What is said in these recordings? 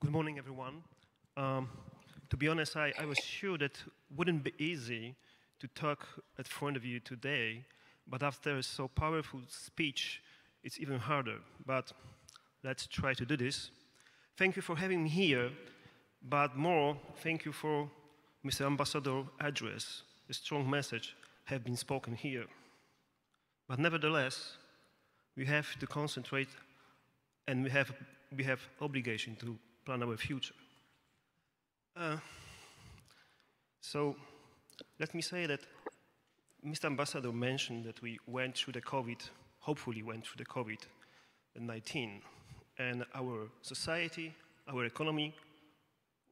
Good morning, everyone. To be honest, I was sure that wouldn't be easy to talk in front of you today, but after so powerful speech, it's even harder. But let's try to do this. Thank you for having me here, but more, thank you for Mr. Ambassador address. A strong message have been spoken here. But nevertheless, we have to concentrate, and we have obligation to plan our future. So let me say that Mr. Ambassador mentioned that we went through the COVID, hopefully went through the COVID-19, and our society, our economy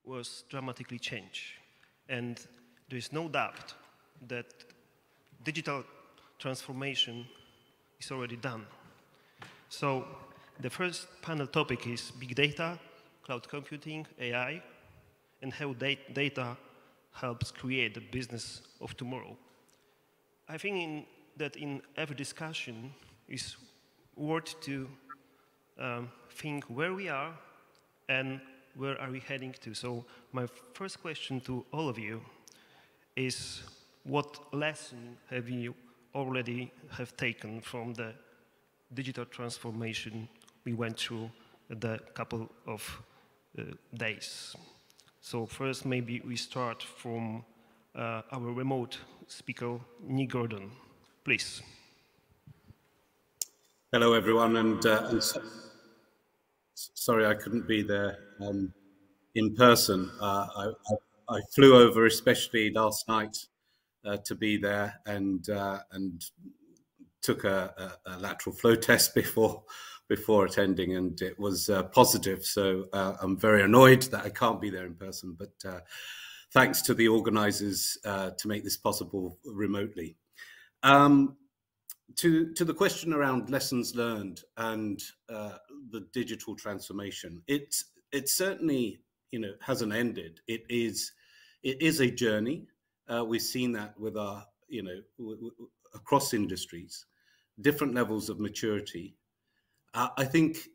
was dramatically changed. And there is no doubt that digital transformation is already done. So the first panel topic is big data, cloud computing, AI, and how data helps create the business of tomorrow. I think that in every discussion is worth to think where we are and where are we heading to. So my first question to all of you is, what lesson have you already taken from the digital transformation we went through the couple of days? So first, maybe we start from our remote speaker, Nick Gordon. Please. Hello, everyone, and sorry I couldn't be there in person. I flew over especially last night to be there, and took a lateral flow test before attending, and it was positive. So I'm very annoyed that I can't be there in person, but thanks to the organizers to make this possible remotely. To the question around lessons learned and the digital transformation, it certainly, hasn't ended. It is a journey. We've seen that with our, across industries, different levels of maturity. I think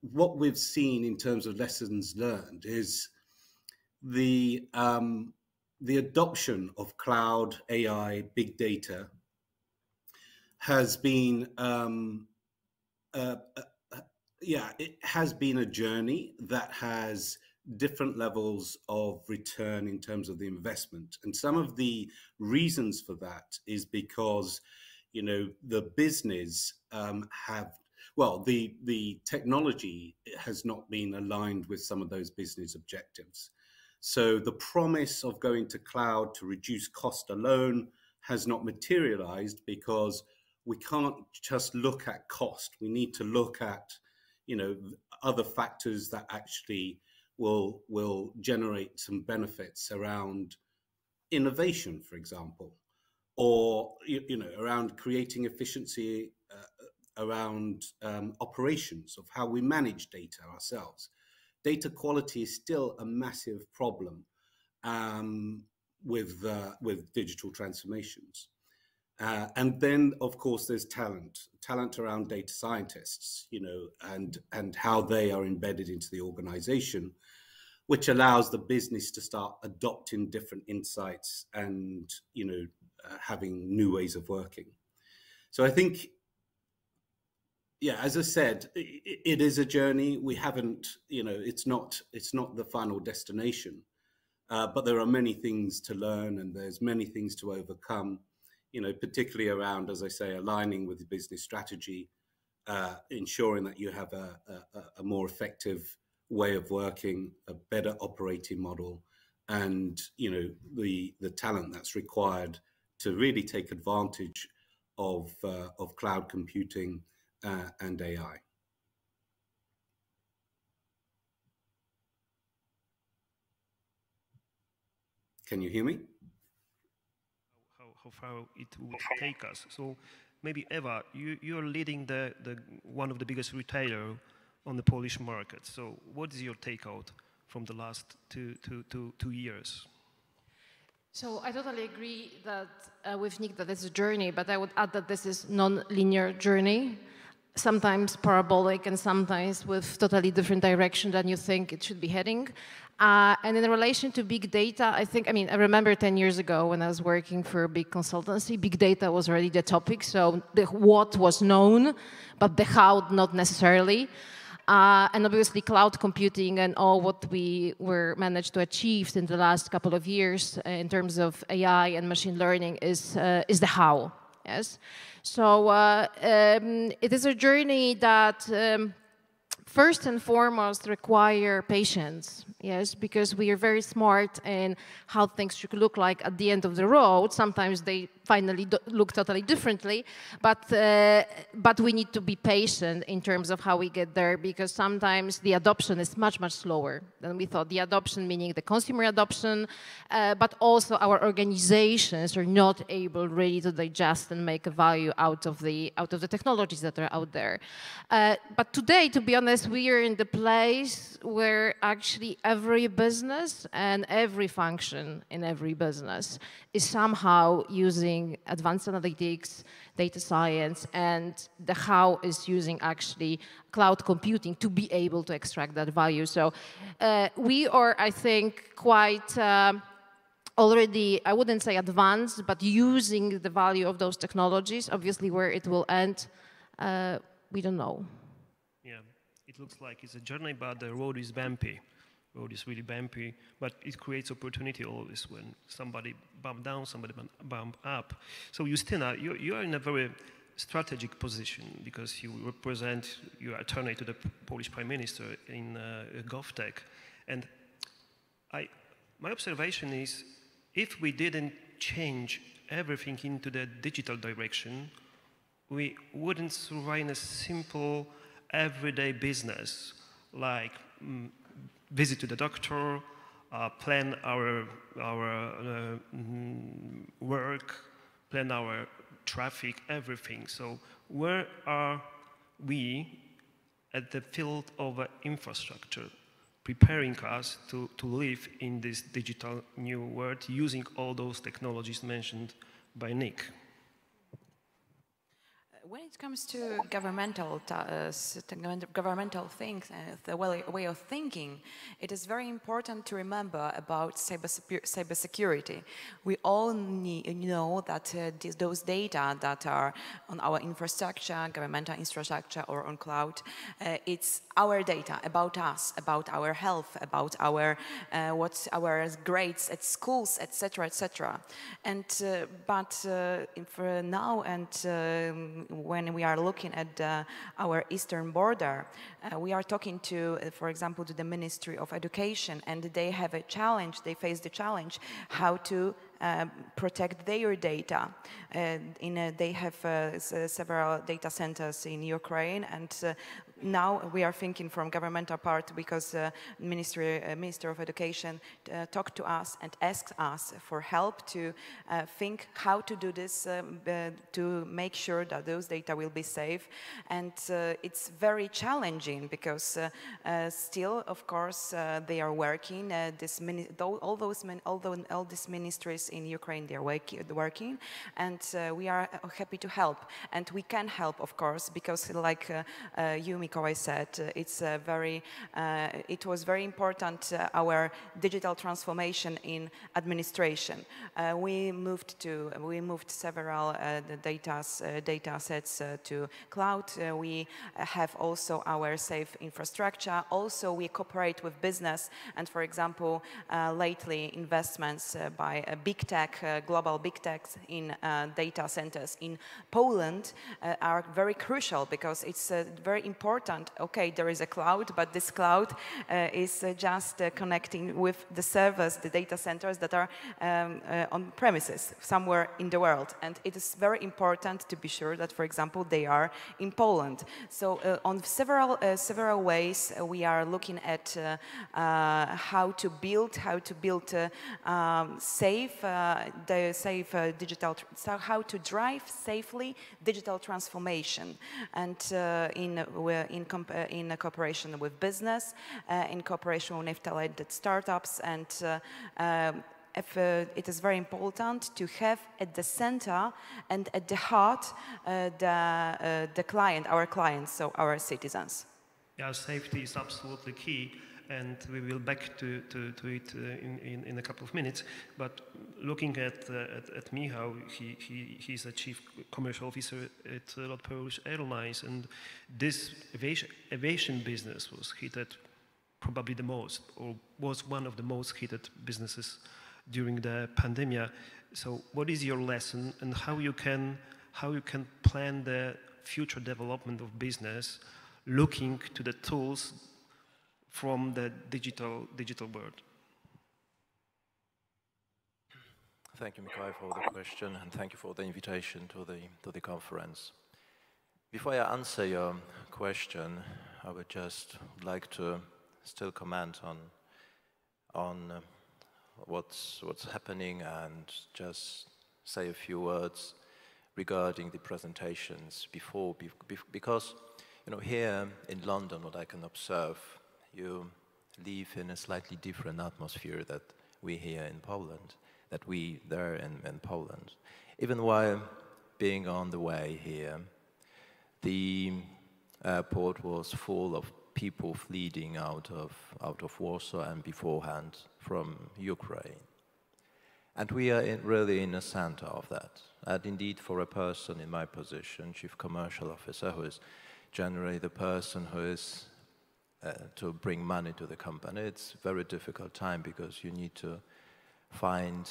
what we've seen in terms of lessons learned is the adoption of cloud, AI, big data has been, it has been a journey that has different levels of return in terms of the investment. And some of the reasons for that is because, the business the technology has not been aligned with some of those business objectives. So the promise of going to cloud to reduce cost alone has not materialized, because we can't just look at cost. We need to look at, other factors that actually will generate some benefits around innovation, for example, or, around creating efficiency around operations of how we manage data ourselves. Data quality is still a massive problem with digital transformations. And then, of course, there's talent around data scientists, and how they are embedded into the organization, which allows the business to start adopting different insights and, having new ways of working. So I think, as I said, it is a journey. We haven't, it's not the final destination, but there are many things to learn, and there's many things to overcome, particularly around, as I say, aligning with the business strategy, ensuring that you have a more effective way of working, a better operating model, and, the talent that's required to really take advantage of cloud computing and AI. Can you hear me? How far it would take us. So maybe Eva, you're leading one of the biggest retailer on the Polish market. So what is your takeout from the last two years? So I totally agree that with Nick that it's a journey, but I would add that this is non-linear journey. sometimes parabolic and sometimes with totally different direction than you think it should be heading. And in relation to big data, I remember 10 years ago when I was working for a big consultancy, big data was already the topic. So the what was known, but the how not necessarily. And obviously cloud computing and all what we managed to achieve in the last couple of years in terms of AI and machine learning is the how. Yes, so it is a journey that first and foremost require patience. Yes, because we are very smart in how things should look like at the end of the road. Sometimes they finally look totally differently, but we need to be patient in terms of how we get there, because sometimes the adoption is much, much slower than we thought. The adoption meaning the consumer adoption, but also our organizations are not able really to digest and make a value out of the technologies that are out there. But today, to be honest, we are in the place where actually every business and every function in every business is somehow using advanced analytics, data science, and the how is using actually cloud computing to be able to extract that value. So we are, I think, quite already, I wouldn't say advanced, but using the value of those technologies. Obviously, where it will end, we don't know. Yeah, it looks like it's a journey, but the road is bumpy. Road is really bumpy, but it creates opportunity always when somebody bump down, somebody bump up. So Justyna, you are in a very strategic position because you represent, you are attorney to the Polish Prime Minister in GovTech. And my observation is, if we didn't change everything into the digital direction, we wouldn't survive in a simple everyday business like visit to the doctor, plan our work, plan our traffic, everything. So where are we at the field of infrastructure, preparing us to live in this digital new world using all those technologies mentioned by Nick? When it comes to governmental things, the way of thinking, it is very important to remember about cybersecurity. We all know that those data that are on our infrastructure, governmental infrastructure, or on cloud, it's our data about us, about our health, about our what's our grades at schools, etc., etc. And but for now and when we are looking at our eastern border, we are talking to, for example, to the Ministry of Education, and they have a challenge, they face the challenge how to protect their data. They have several data centers in Ukraine, and now we are thinking from governmental part, because Minister of Education talked to us and asked us for help to think how to do this to make sure that those data will be safe. And it's very challenging because still, of course, they are working. All these ministries in Ukraine, they are working, and we are happy to help. And we can help, of course, because like you, Mikołaj, said, it was very important, our digital transformation in administration. We moved several data sets to cloud. We have also our safe infrastructure. Also, we cooperate with business, and for example, lately investments by big tech, global big techs in data centers in Poland are very crucial, because it's very important. Okay, there is a cloud, but this cloud is just connecting with the servers, the data centers that are on premises somewhere in the world. And it is very important to be sure that, for example, they are in Poland. So on several ways, we are looking at how to build how to drive safely digital transformation, and in cooperation with business, in cooperation with talented startups, and it is very important to have at the center and at the heart the client, our clients, so our citizens. Yeah, safety is absolutely key, and we will back to it in a couple of minutes. But looking at Michał, he's a chief commercial officer at Polish Airlines, and this aviation business was hit probably the most, or was one of the most hit businesses during the pandemic. So, what is your lesson, and how you can plan the future development of business, looking to the tools from the digital world? Thank you, Mikołaj, for the question, and thank you for the invitation to the conference. Before I answer your question, I would just like to still comment on what's happening, and just say a few words regarding the presentations before, because here in London, what I can observe, you live in a slightly different atmosphere that we here in Poland, that we there in Poland. Even while being on the way here, the airport was full of people fleeing out of Warsaw and beforehand from Ukraine. And we are really in the center of that. And indeed, for a person in my position, Chief Commercial Officer, who is generally the person who is to bring money to the company, it's a very difficult time, because you need to find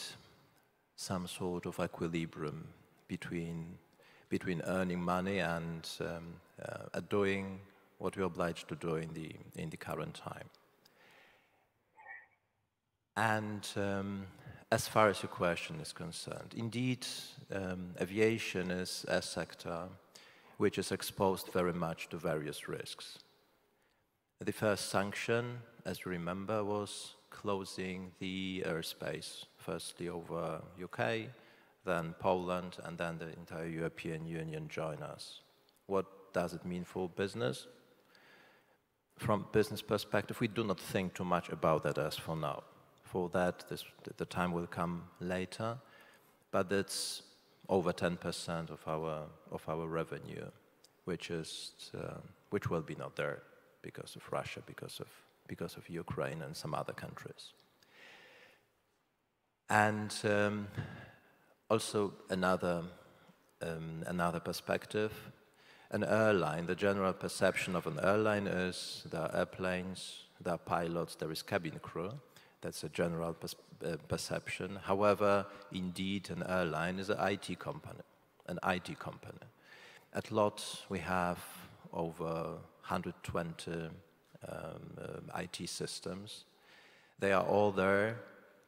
some sort of equilibrium between earning money and doing what we're obliged to do in the current time. And as far as your question is concerned, indeed, aviation is a sector which is exposed very much to various risks. The first sanction, as you remember, was closing the airspace, firstly over UK, then Poland, and then the entire European Union joined us. What does it mean for business? From business perspective, we do not think too much about that as for now. For that, the time will come later, but it's over 10% of our revenue, which will be not there because of Russia, because of Ukraine and some other countries. And also another perspective. An airline, the general perception of an airline is there are airplanes, there are pilots, there is cabin crew. That's a general perception. However, indeed, an airline is an IT company. At LOT, we have over 120 IT systems. They are all there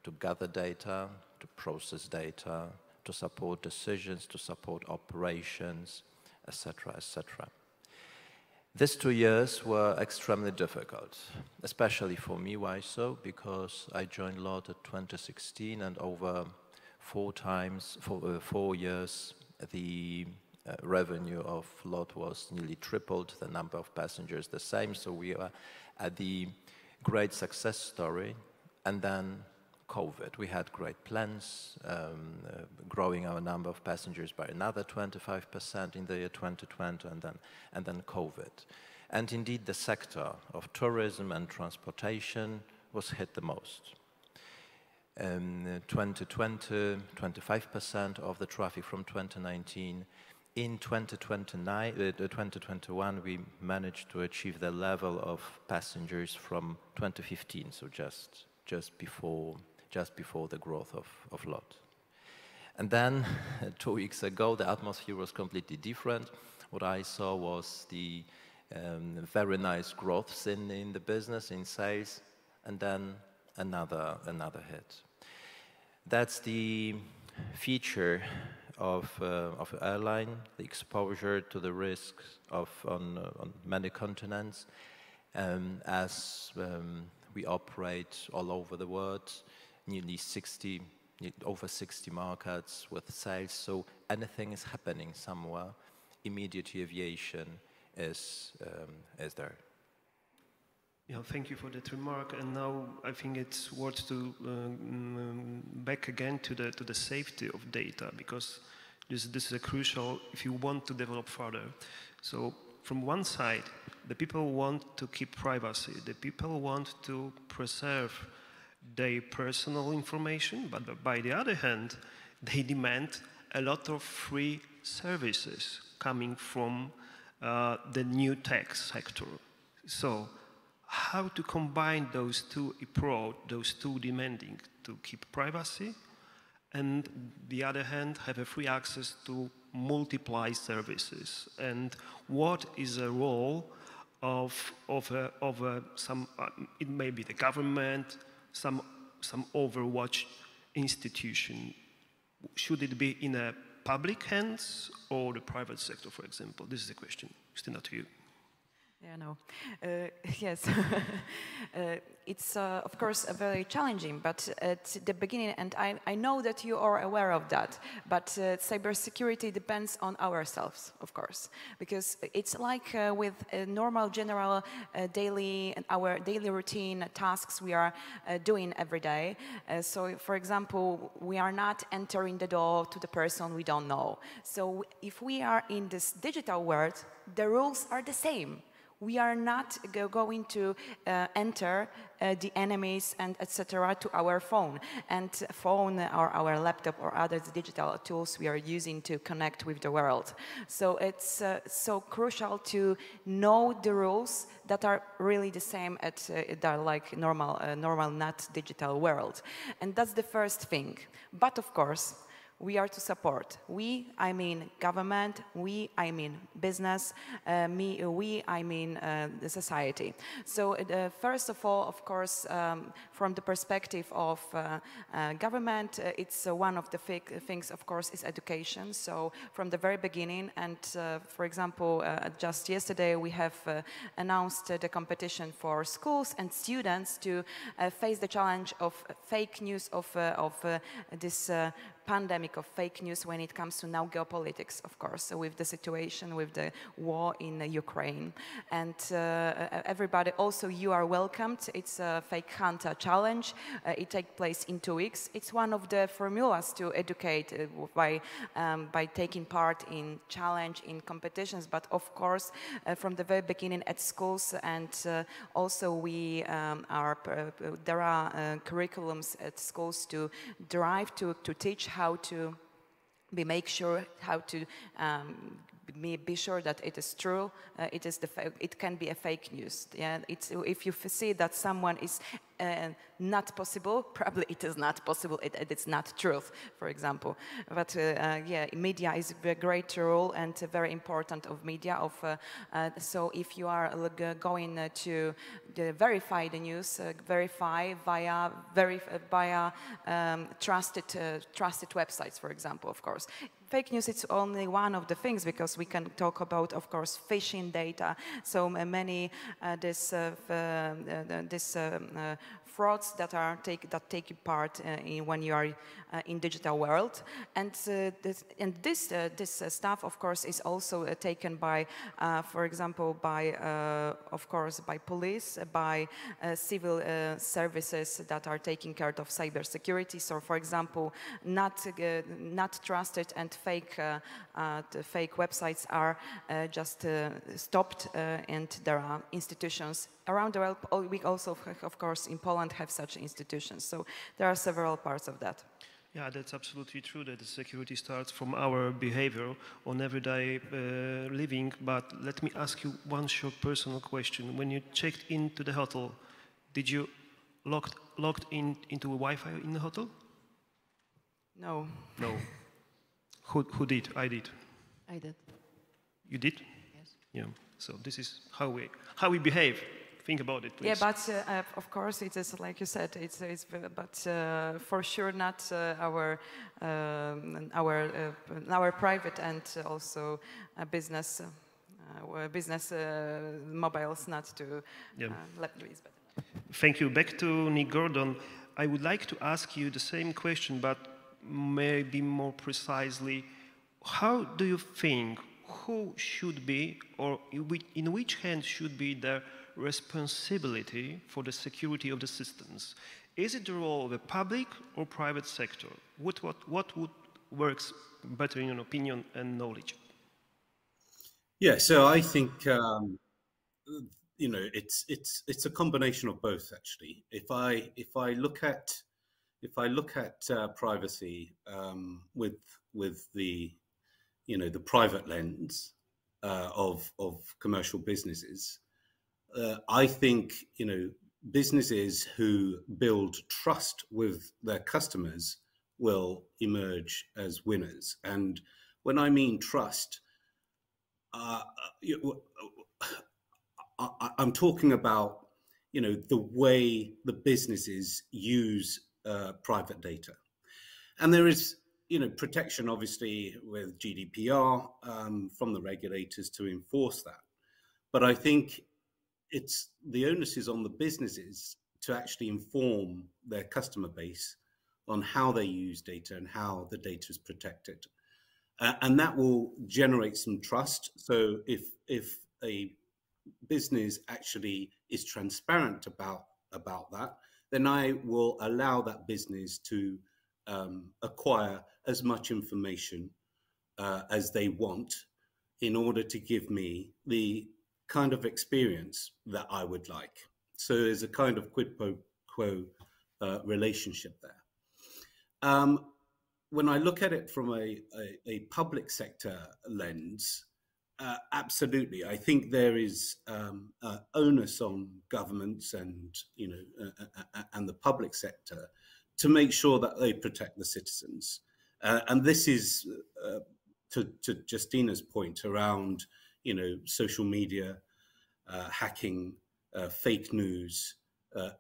to gather data, to process data, to support decisions, to support operations, etc., etc. These 2 years were extremely difficult, especially for me. Why so? Because I joined LOT in 2016, and over 4 years, the revenue of LOT was nearly tripled, the number of passengers the same. So we are at the great success story, and then COVID. We had great plans, growing our number of passengers by another 25% in the year 2020, and then COVID. And indeed, the sector of tourism and transportation was hit the most. 2020, 25% of the traffic from 2019. In 2021, we managed to achieve the level of passengers from 2015, so just before the growth of LOT. And then 2 weeks ago, the atmosphere was completely different. What I saw was the very nice growths in the business, in sales, and then another hit. That's the feature of airline, the exposure to the risks on many continents, as we operate all over the world, nearly over 60 markets with sales. So anything is happening somewhere, immediate aviation is there. Yeah, thank you for that remark. And now I think it's worth to back again to the safety of data, because this is a crucial if you want to develop further. So from one side, the people want to keep privacy. The people want to preserve their personal information, but by the other hand, they demand a lot of free services coming from the new tech sector. So how to combine those two approach, those two demanding to keep privacy, and the other hand have a free access to multiply services, and what is the role of some it may be the government, some overwatch institution. Should it be in a public hands or the private sector, for example? This is the question. Justyna, to you. Yeah, no. Yes, it's of course very challenging, but at the beginning, and I know that you are aware of that, but cybersecurity depends on ourselves, of course, because it's like with normal, general, our daily routine tasks we are doing every day. So, for example, we are not entering the door to the person we don't know. So, if we are in this digital world, the rules are the same. We are not going to enter the enemies and etc. to our phone or our laptop or other digital tools we are using to connect with the world. So it's so crucial to know the rules that are really the same at the like normal not digital world, and that's the first thing. But of course, we are to support. We, I mean government. We, I mean business. We, I mean the society. So first of all, of course, from the perspective of government, it's one of the things, of course, is education. So from the very beginning, and for example, just yesterday we have announced the competition for schools and students to face the challenge of fake news of this pandemic of fake news when it comes to now geopolitics, of course, so with the situation, with the war in Ukraine. And everybody, also you are welcomed. It's a Fake Hunter Challenge. It takes place in 2 weeks. It's one of the formulas to educate by taking part in challenge, in competitions, but of course, from the very beginning at schools, and also there are curriculums at schools to drive to teach how to make sure how to be sure that it is true. It can be a fake news. Yeah, if you see that someone is not possible, probably it is not possible. It's not truth, for example. But yeah, media is a great role and very important of media. So if you are going to verify the news, verify via trusted websites, for example, of course. Fake news, it's only one of the things, because we can talk about, of course, phishing data. So many frauds that take part when you are in digital world, and this stuff, of course, is also taken by, for example, of course, by police, by civil services that are taking care of cybersecurity. So, for example, not trusted and fake websites are just stopped, and there are institutions around the world. We also, of course, in Poland have such institutions. So there are several parts of that. Yeah, that's absolutely true, that the security starts from our behavior on everyday living. But let me ask you one short personal question. When you checked into the hotel, did you logged into Wi-Fi in the hotel? No. No. Who did? I did. I did. You did? Yes. Yeah. So this is how we behave. Think about it, please. Yeah, but of course it is like you said. But for sure not our private and also business mobiles not to let Louise. Thank you. Back to Nick Gordon. I would like to ask you the same question, but maybe more precisely. How do you think? who should be, or in which hand should be the responsibility for the security of the systems? Is it the role of the public or private sector? What would works better in your opinion and knowledge? Yeah, so I think you know, it's a combination of both actually. If I look at privacy with the, you know, the private lens of commercial businesses, I think, you know, businesses who build trust with their customers will emerge as winners. And when I mean trust, I'm talking about, you know, the way the businesses use private data. And there is, you know, protection obviously with GDPR from the regulators to enforce that. But I think the onus is on the businesses to actually inform their customer base on how they use data and how the data is protected. And that will generate some trust. So if a business actually is transparent about that, then I will allow that business to acquire as much information as they want in order to give me the kind of experience that I would like. So there's a kind of quid pro quo relationship there. When I look at it from a public sector lens, absolutely, I think there is onus on governments and, you know, and the public sector to make sure that they protect the citizens. And this is to Justyna's point around, you know, social media, hacking, fake news,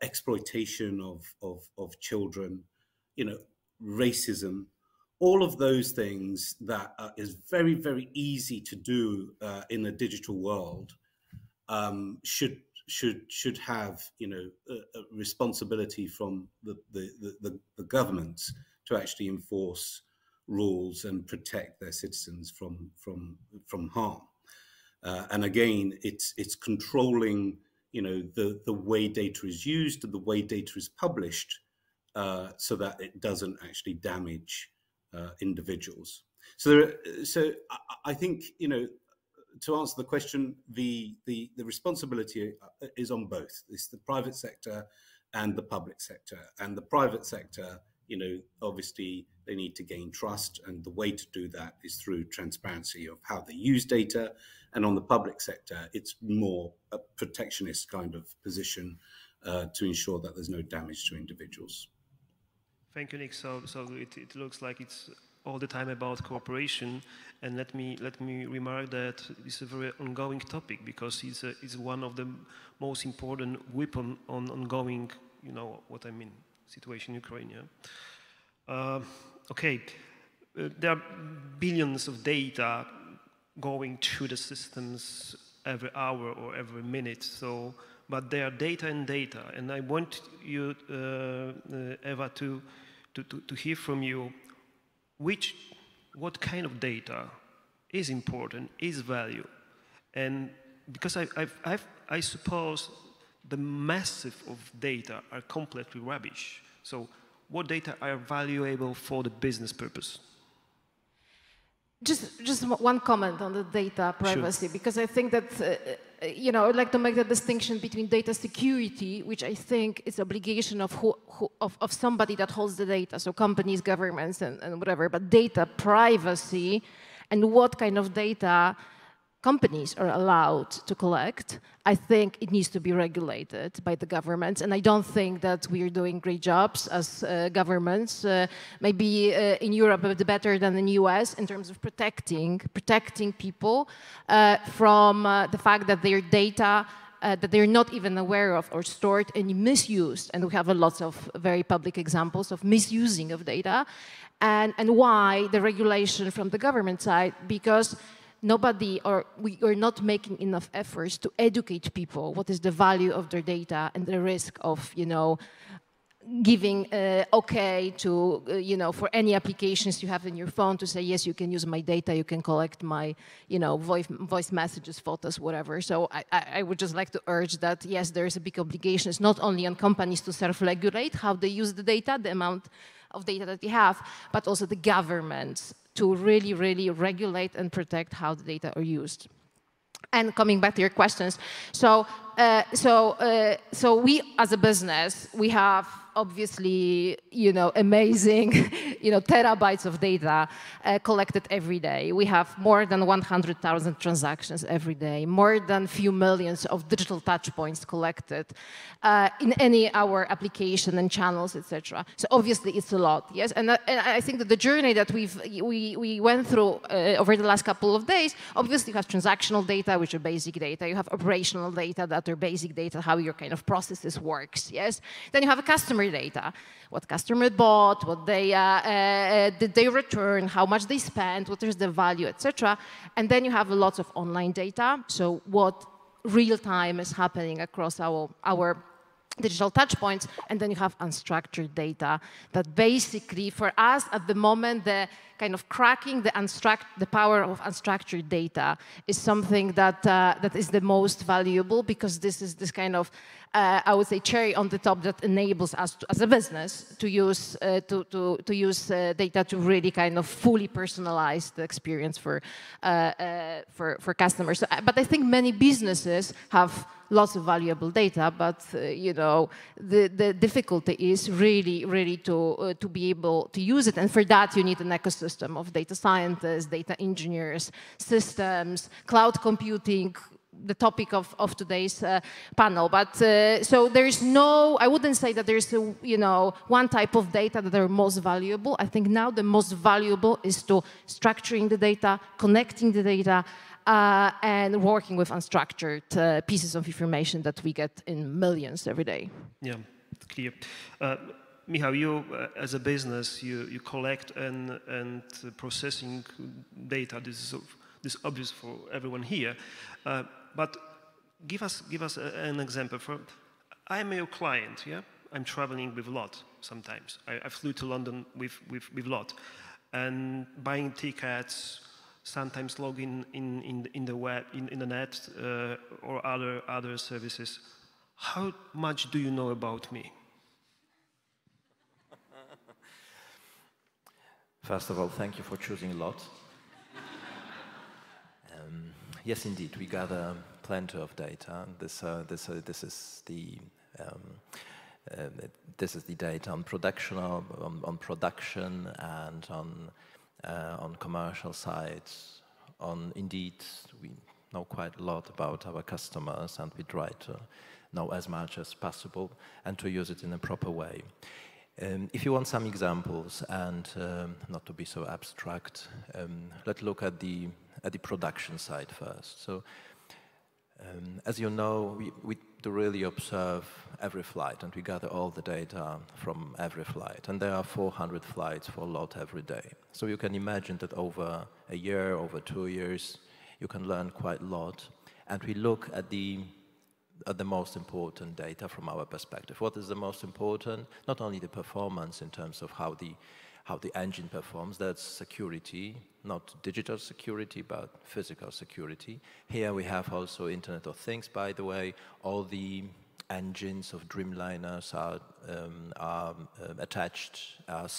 exploitation of children, you know, racism. All of those things that is very, very easy to do in a digital world should have, you know, a responsibility from the governments to actually enforce rules and protect their citizens from harm. And again, it's controlling, you know, the way data is used and the way data is published so that it doesn't actually damage individuals. So I think, you know, to answer the question, the responsibility is on both. It's the private sector and the public sector. And the private sector, you know, obviously they need to gain trust, and the way to do that is through transparency of how they use data. And on the public sector, it's more a protectionist kind of position to ensure that there's no damage to individuals. Thank you, Nick. So it looks like it's all the time about cooperation, and let me remark that it's a very ongoing topic because it's one of the most important weapon on ongoing, you know what I mean, situation in Ukraine. Yeah? Okay, there are billions of data going through the systems every hour or every minute. So, but they are data and data, and I want you, Eva, to hear from you what kind of data is important, is value, and because I suppose the massive of data are completely rubbish. So, what data are valuable for the business purpose? Just one comment on the data privacy, sure. Because I think that, you know, I'd like to make the distinction between data security, which I think is obligation of of somebody that holds the data, so companies, governments, and whatever, but data privacy and what kind of data companies are allowed to collect, I think it needs to be regulated by the governments, and I don't think that we are doing great jobs as governments, maybe in Europe a bit better than in the US in terms of protecting people from the fact that their data that they're not even aware of or stored and misused, and we have lots of very public examples of misusing of data, and why the regulation from the government side, because nobody, or we are not making enough efforts to educate people what is the value of their data and the risk of, you know, giving okay to, for any applications you have in your phone to say, yes, you can use my data, you can collect my, voice messages, photos, whatever. So I would just like to urge that, yes, there is a big obligation. It's not only on companies to self-regulate how they use the data, the amount of data that they have, but also the governments to really, really regulate and protect how the data are used. And coming back to your questions, so we as a business, we have obviously, amazing, terabytes of data collected every day. We have more than 100,000 transactions every day, more than few millions of digital touch points collected in any our application and channels, etc. So obviously it's a lot, yes. And I think that the journey that we went through over the last couple of days, obviously you have transactional data, which are basic data. You have operational data that are basic data, how your kind of processes works, yes. Then you have a customer data, what customer bought, what they did they return, how much they spent, what is the value, etc. And then you have lots of online data, so what real time is happening across our digital touchpoints, and then you have unstructured data that basically, for us at the moment, the kind of cracking the power of unstructured data is something that that is the most valuable, because this is this kind of I would say cherry on the top that enables us to, as a business to use data to really kind of fully personalize the experience for customers. So, but I think many businesses have lots of valuable data, but the difficulty is really to be able to use it, and for that you need an ecosystem of data scientists, data engineers, systems, cloud computing, the topic of today's panel. But so there's no, I wouldn't say that there's one type of data that are most valuable. I think now the most valuable is to structuring the data, connecting the data, and working with unstructured pieces of information that we get in millions every day. Yeah, clear. Michał, you as a business, you collect and processing data. This is obvious for everyone here. But give us an example. I'm your client. Yeah, I'm traveling with LOT sometimes. I flew to London with LOT, and buying tickets. Sometimes log in the web, in the net, or other services. How much do you know about me? First of all, thank you for choosing LOT. Yes, indeed, we gather plenty of data. This is the data on production and on commercial sites. Indeed, we know quite a lot about our customers, and we try to know as much as possible and to use it in a proper way. If you want some examples, and not to be so abstract, let's look at the production side first. So, as you know, we do really observe every flight, and we gather all the data from every flight. And there are 400 flights for LOT every day. So you can imagine that over a year, over 2 years, you can learn quite a lot. And we look at the most important data from our perspective. What is the most important? Not only the performance in terms of how the engine performs, that's security, not digital security, but physical security. Here we have also Internet of Things, by the way. All the engines of Dreamliners are attached, are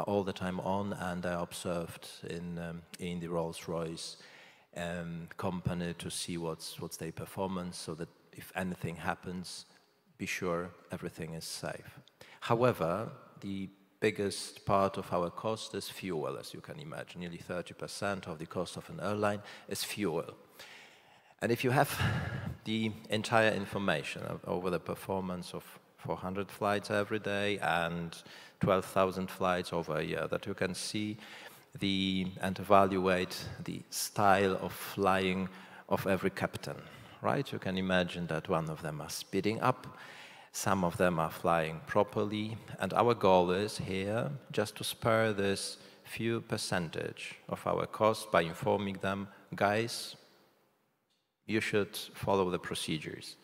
all the time on, and are observed in the Rolls-Royce company to see what's their performance, so that if anything happens, be sure everything is safe. However, the biggest part of our cost is fuel, as you can imagine. Nearly 30% of the cost of an airline is fuel. And if you have the entire information over the performance of 400 flights every day and 12,000 flights over a year, that you can see and evaluate the style of flying of every captain, right? You can imagine that one of them are speeding up, some of them are flying properly, and our goal is here just to spare this few percentage of our cost by informing them, guys, you should follow the procedures.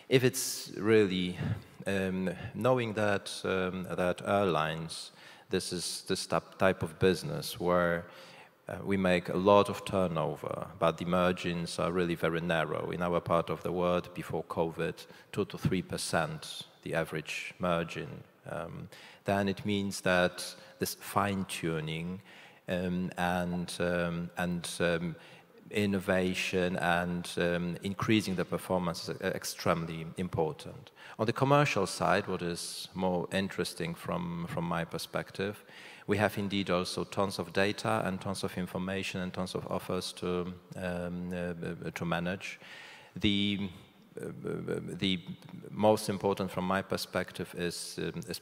If it's really knowing that that airlines, this is this type of business where we make a lot of turnover, but the margins are really very narrow. In our part of the world, before COVID, 2 to 3%, the average margin. Then it means that this fine-tuning and innovation and increasing the performance is extremely important. On the commercial side, what is more interesting from my perspective, we have indeed also tons of data and tons of information and tons of offers to manage. The most important from my perspective is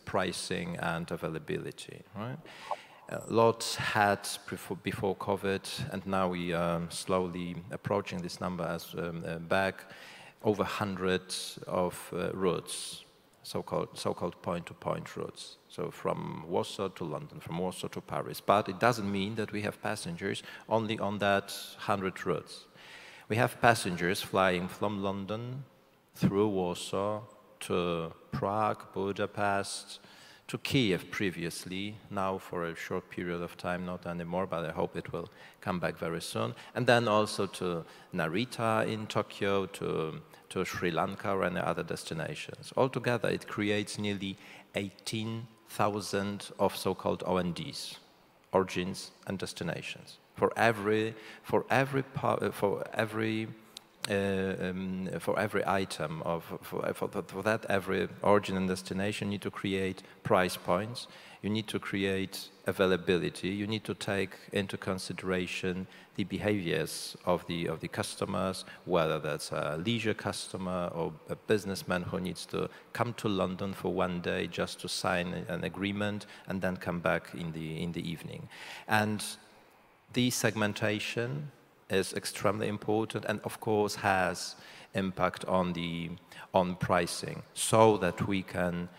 pricing and availability, right? Lots had before COVID, and now we are slowly approaching this number as back, over 100 of routes, so-called point-to-point routes. So from Warsaw to London, from Warsaw to Paris. But it doesn't mean that we have passengers only on that 100 routes. We have passengers flying from London through Warsaw to Prague, Budapest, to Kiev previously, now for a short period of time, not anymore, but I hope it will come back very soon. And then also to Narita in Tokyo, to Sri Lanka or any other destinations. Altogether, it creates nearly 18,000 of so-called ONDs, origins and destinations. For every item for that every origin and destination, you need to create price points, you need to create availability, you need to take into consideration the behaviors of the customers, whether that's a leisure customer or a businessman who needs to come to London for one day just to sign an agreement and then come back in the evening. And the segmentation is extremely important and of course has impact on pricing, so that we can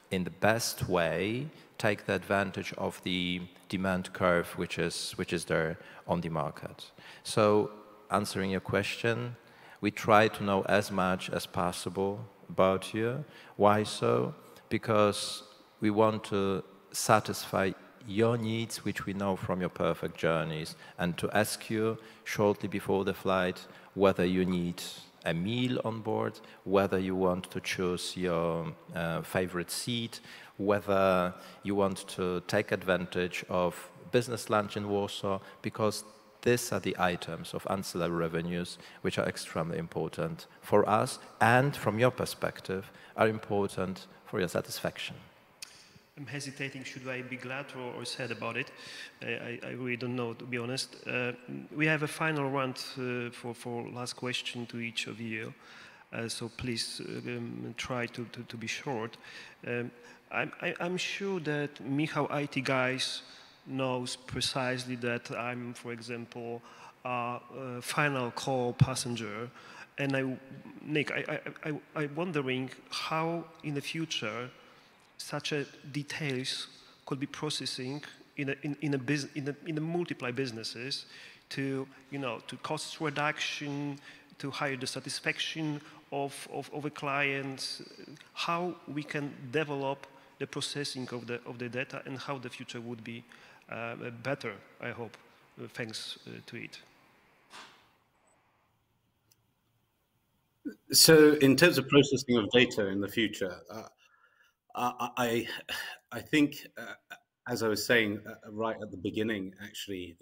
in the best way take the advantage of the demand curve which is there on the market. So answering your question, we try to know as much as possible about you. Why so? Because we want to satisfy your needs, which we know from your perfect journeys, and to ask you shortly before the flight whether you need a meal on board, whether you want to choose your favorite seat, whether you want to take advantage of business lunch in Warsaw, because these are the items of ancillary revenues which are extremely important for us and from your perspective are important for your satisfaction. I'm hesitating, should I be glad or sad about it? I really don't know, to be honest. We have a final round for last question to each of you, so please try to be short. I'm sure that Michał IT guys knows precisely that I'm, for example, a final call passenger, and Nick, I'm wondering how in the future such a details could be processing in a multiply businesses to to cost reduction, to higher the satisfaction of a client, how we can develop the processing of the data and how the future would be better, I hope, thanks to it. So in terms of processing of data in the future, I think, as I was saying right at the beginning, actually,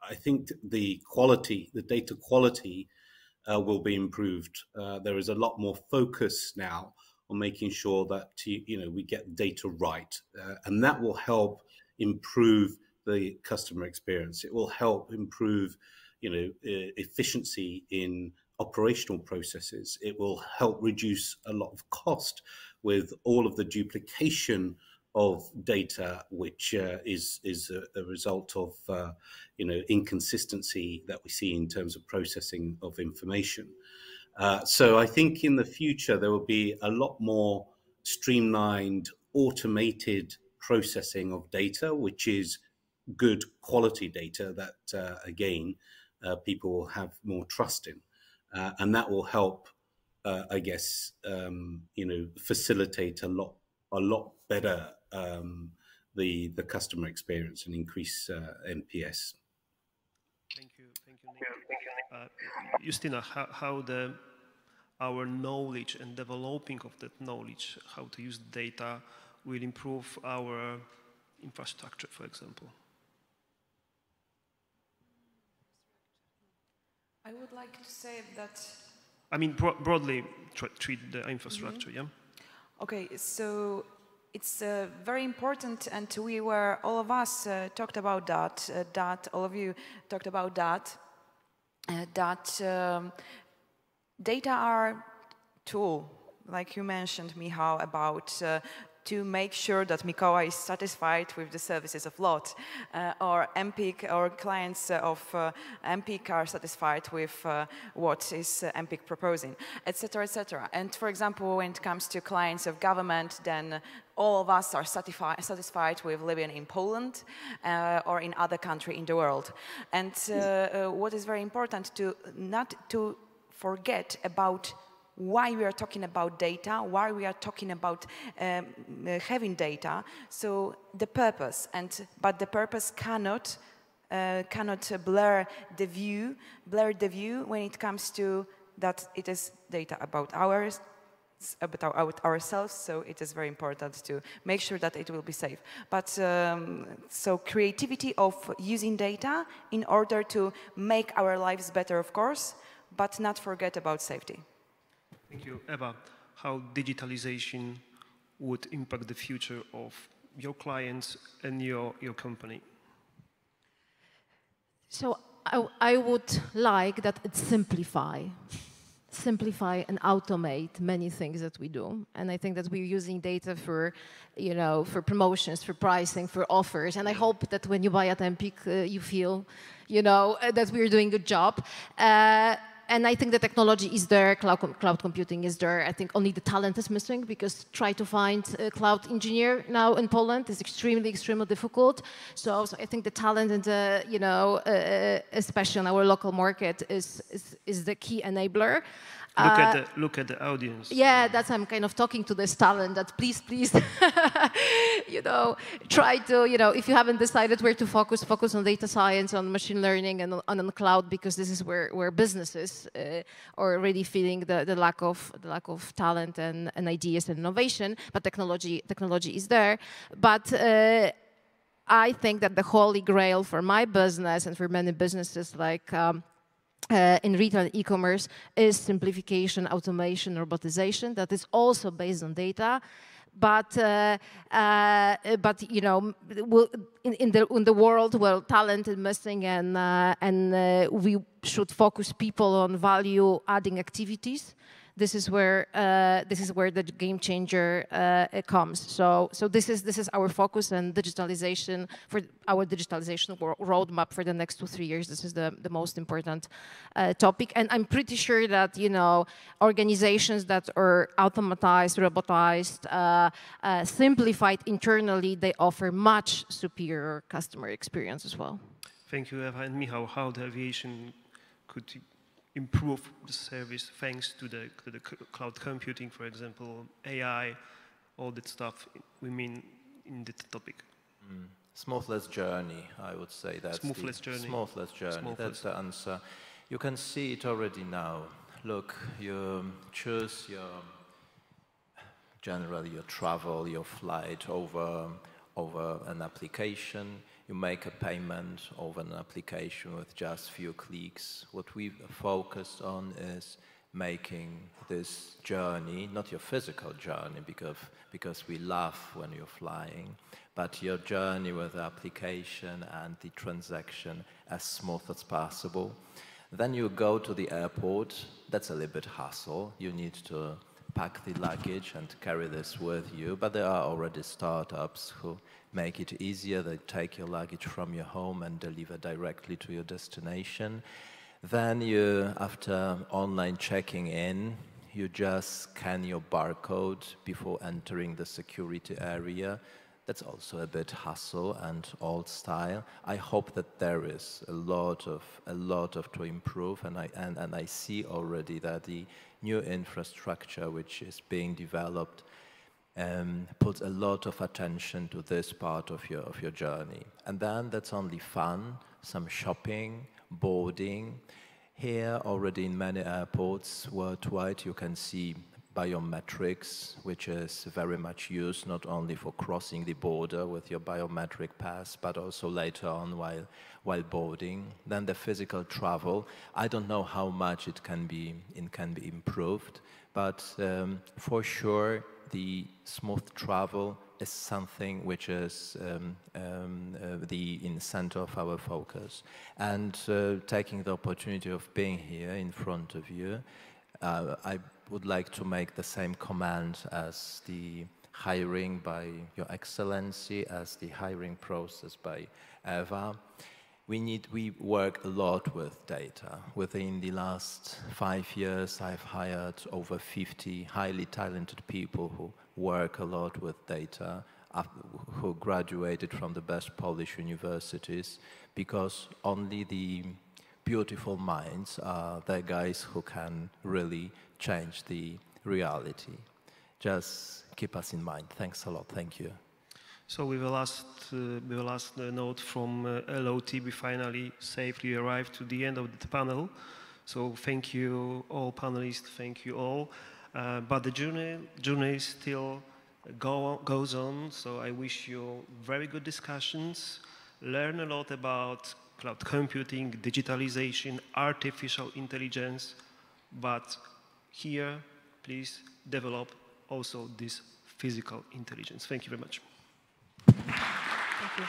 I think the data quality will be improved. There is a lot more focus now on making sure that we get data right, and that will help improve the customer experience. It will help improve, efficiency in operational processes. It will help reduce a lot of cost with all of the duplication of data, which is a result of inconsistency that we see in terms of processing of information. So I think in the future there will be a lot more streamlined, automated processing of data, which is good quality data that again people will have more trust in, and that will help I guess, facilitate a lot better the customer experience and increase NPS. Thank you, Nick. Justyna, how our knowledge and developing of that knowledge, how to use data, will improve our infrastructure, for example? I would like to say that... I mean, broadly treat the infrastructure, yeah? Okay, so it's very important, and we were, all of us talked about that, all of you talked about that, data are tool, like you mentioned, Michał, about to make sure that Mikołaj is satisfied with the services of LOT, or Empik, or clients of Empik are satisfied with what is Empik proposing, etc., etc. And for example, when it comes to clients of government, then all of us are satisfied with living in Poland or in other country in the world. And what is very important to not to forget about why we are talking about data, why we are talking about having data. So the purpose, but the purpose cannot blur the view when it comes to that it is data about ourselves. So it is very important to make sure that it will be safe. But so creativity of using data in order to make our lives better, of course, but not forget about safety. Thank you. Eva, how digitalization would impact the future of your clients and your company? So I would like that it simplify and automate many things that we do. And I think that we're using data for, for promotions, for pricing, for offers. And I hope that when you buy at Empik, you feel, that we're doing a good job. And I think the technology is there, cloud computing is there. I think only the talent is missing, because try to find a cloud engineer now in Poland is extremely, extremely difficult. So I think the talent and especially in our local market is the key enabler. Look at the audience. Yeah, that's I'm kind of talking to this talent that please, try to, if you haven't decided where to focus on data science, on machine learning, and on the cloud, because this is where businesses are already feeling the lack of talent and ideas and innovation. But technology is there. But I think that the holy grail for my business and for many businesses like in retail and e-commerce is simplification, automation, robotization. That is also based on data, but in the world where talent is missing, and we should focus people on value-adding activities. This is where the game changer comes. So this is our focus, and digitalization, for our digitalization roadmap for the next 2-3 years. This is the most important topic, and I'm pretty sure that organizations that are automatized, robotized, simplified internally, they offer much superior customer experience as well. Thank you, Eva and Michał. How the aviation could improve the service thanks to the cloud computing, for example, AI, all that stuff we mean in this topic? Smoothless journey, I would say. That's smoothless journey. Smoothless journey. That's the answer. You can see it already now. Look, you choose generally your travel, your flight over an application. You make a payment over an application with just few clicks. What we've focused on is making this journey, not your physical journey, because we laugh when you're flying, but your journey with the application and the transaction as smooth as possible. Then you go to the airport. That's a little bit hassle. You need to pack the luggage and carry this with you, but there are already startups who make it easier. They take your luggage from your home and deliver directly to your destination. Then you, after online checking in, you just scan your barcode before entering the security area. That's also a bit hustle and old style. I hope that there is a lot of to improve, and I see already that the new infrastructure which is being developed puts a lot of attention to this part of your journey. And then that's only fun, some shopping, boarding. Here already in many airports worldwide you can see biometrics, which is very much used not only for crossing the border with your biometric pass, but also later on while boarding. Then the physical travel, I don't know how much it can be improved, but for sure the smooth travel is something which is in the center of our focus. And taking the opportunity of being here in front of you, I would like to make the same comment as the hiring by Your Excellency, as the hiring process by Eva. We work a lot with data. Within the last 5 years, I've hired over 50 highly talented people who work a lot with data, who graduated from the best Polish universities, because only the beautiful minds are the guys who can really change the reality. Just keep us in mind. Thanks a lot. Thank you. So with the last note from LOT, we finally safely arrived to the end of the panel. So thank you all panelists, thank you all. But the journey still goes on. So I wish you very good discussions. Learn a lot about cloud computing, digitalization, artificial intelligence. But here, please develop also this physical intelligence. Thank you very much. Thank you.